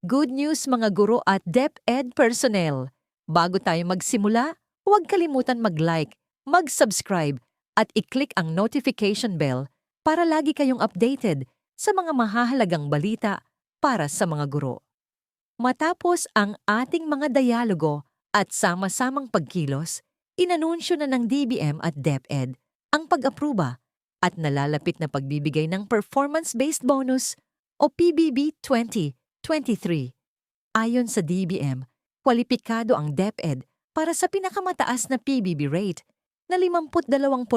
Good news mga guro at DepEd personnel! Bago tayo magsimula, huwag kalimutan mag-like, mag-subscribe at i-click ang notification bell para lagi kayong updated sa mga mahahalagang balita para sa mga guro. Matapos ang ating mga dialogo at sama-samang pagkilos, inanunsyo na ng DBM at DepEd ang pag-apruba at nalalapit na pagbibigay ng Performance-Based Bonus o PBB 2023. Ayon sa DBM, kwalipikado ang DepEd para sa pinakamataas na PBB rate na 52%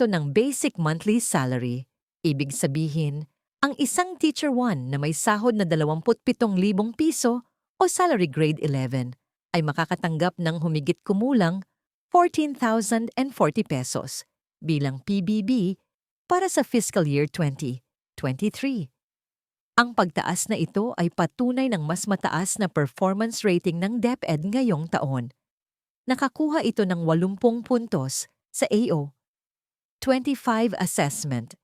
ng basic monthly salary. Ibig sabihin, ang isang Teacher 1 na may sahod na 27,000 piso o salary grade 11 ay makakatanggap ng humigit kumulang 14,040 pesos bilang PBB para sa fiscal year 2023. Ang pagtaas na ito ay patunay ng mas mataas na performance rating ng DepEd ngayong taon. Nakakuha ito ng 80 puntos sa AO 25 assessment.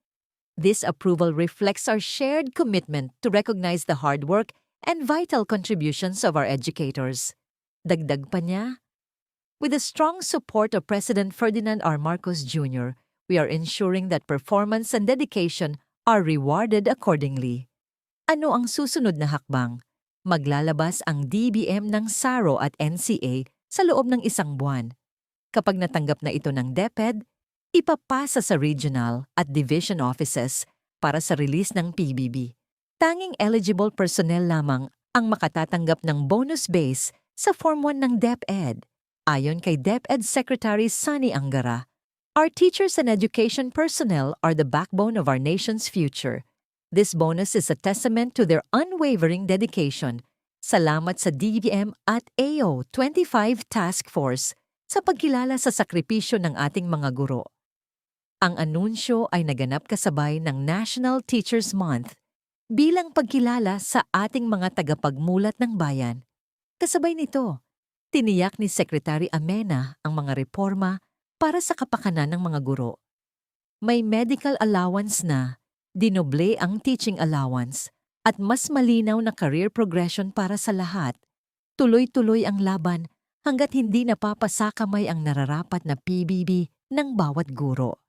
This approval reflects our shared commitment to recognize the hard work and vital contributions of our educators. Dagdag pa niya, with the strong support of President Ferdinand R. Marcos Jr., we are ensuring that performance and dedication are rewarded accordingly. Ano ang susunod na hakbang? Maglalabas ang DBM ng SARO at NCA sa loob ng 1 buwan. Kapag natanggap na ito ng DepEd, ipapasa sa regional at division offices para sa release ng PBB. Tanging eligible personnel lamang ang makatatanggap ng bonus base sa Form 1 ng DepEd. Ayon kay DepEd Secretary Sunny Angara, our teachers and education personnel are the backbone of our nation's future. This bonus is a testament to their unwavering dedication. Salamat sa DBM at AO 25 Task Force sa pagkilala sa sakripisyo ng ating mga guro. Ang anunsyo ay naganap kasabay ng National Teachers Month bilang pagkilala sa ating mga tagapagmulat ng bayan. Kasabay nito, tiniyak ni Secretary Amena ang mga reforma para sa kapakanan ng mga guro. May medical allowance na, dinoble ang teaching allowance, at mas malinaw na career progression para sa lahat. Tuloy-tuloy ang laban hanggat hindi napapasakamay ang nararapat na PBB ng bawat guro.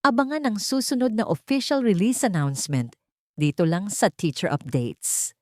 Abangan ang susunod na official release announcement dito lang sa Teacher Updates.